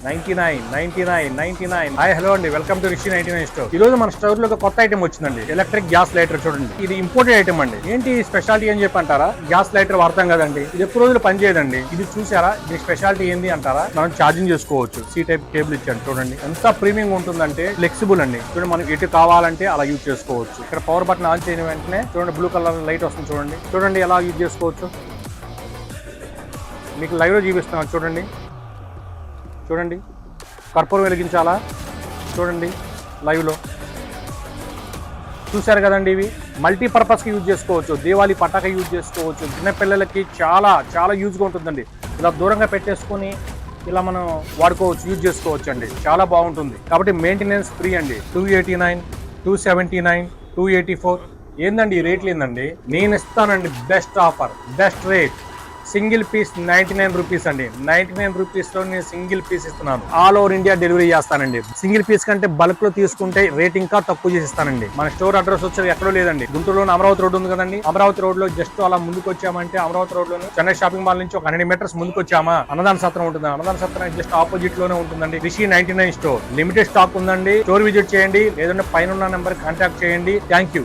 99. Hi hello అండి, welcome to Rishi 99 store. ఈ రోజు మన స్టోర్ లో ఒక కొత్త ఐటమ్ వచ్చిందండి, ఎలక్ట్రిక్ గ్యాస్ లైటర్. చూడండి, ఇది ఇంపోర్టెడ్ ఐటమ్ అండి. ఏంటి స్పెషాలిటీ అని చెప్పి అంటారా? గ్యాస్ లైటర్ వాడతాం కదండి, ఇది ఎక్కువ రోజులు పనిచేయదండి. ఇది చూసారా, దీని స్పెషాలిటీ ఏంది అంటారా? మనం ఛార్జింగ్ చేసుకోవచ్చు. సి టైప్ కేబుల్ ఇచ్చాను చూడండి, ఎంత ప్రీమియం ఉంటుందంటే ఫ్లెక్సిబుల్ అండి. చూడండి, మనం ఎటు కావాలంటే అలా యూజ్ చేసుకోవచ్చు. ఇక్కడ పవర్ బటన్ ఆన్ చేయని వెంటనే చూడండి, బ్లూ కలర్ లైట్ వస్తుంది చూడండి. చూడండి ఎలా యూజ్ చేసుకోవచ్చు, మీకు లైవ్ లో చూపిస్తున్నాను. చూడండి చూడండి, కర్పూరం వెలిగించాలా? చూడండి లైవ్లో చూశారు కదండి. ఇవి మల్టీపర్పస్కి యూజ్ చేసుకోవచ్చు. దీవాలి పటాక యూజ్ చేసుకోవచ్చు. చిన్నపిల్లలకి చాలా చాలా యూజ్గా ఉంటుందండి. ఇలా దూరంగా పెట్టేసుకొని ఇలా మనం వాడుకోవచ్చు, యూజ్ చేసుకోవచ్చు అండి. చాలా బాగుంటుంది. కాబట్టి మెయింటెనెన్స్ ఫ్రీ అండి. 289, 279, 284. ఏందండి ఈ రేట్లు ఏందండి? నేను ఇస్తానండి best offer, best rate. Single piece 99 rupees అండి. 99 రూపీస్ లో నేను సింగిల్ పీస్ ఇస్తున్నాను. ఆల్ ఓవర్ ఇండియా డెలివరీ చేస్తానండి. సింగిల్ పీస్ కంటే బల్క్ లో తీసుకుంటే రేట్ ఇంకా తక్కువ చేసి ఇస్తానండి. మన స్టోర్ అడ్రస్ వచ్చేది ఎక్కడో లేదండి, గుంటూరులో అమరావతి రోడ్ ఉంది కదండి. అమరావతి రోడ్ లో జస్ట్ అలా ముందుకు వచ్చామంటే, అమరావతి రోడ్ లో చెన్నై షాపింగ్ మాల్ నుంచి ఒక 100 మీటర్స్ ముందుకు వచ్చామా, అన్నదాన సత్రం ఉంటుంది. అన్నదాన సత్రం జస్ట్ ఆపోజిట్ లోనే ఉంటుందండి రిషి 99 స్టోర్. లిమిటెడ్ స్టాక్ ఉందండి. స్టోర్ విజిట్ చేయండి, లేదంటే పైన నెంబర్ కాంటాక్ట్ చేయండి. Thank you.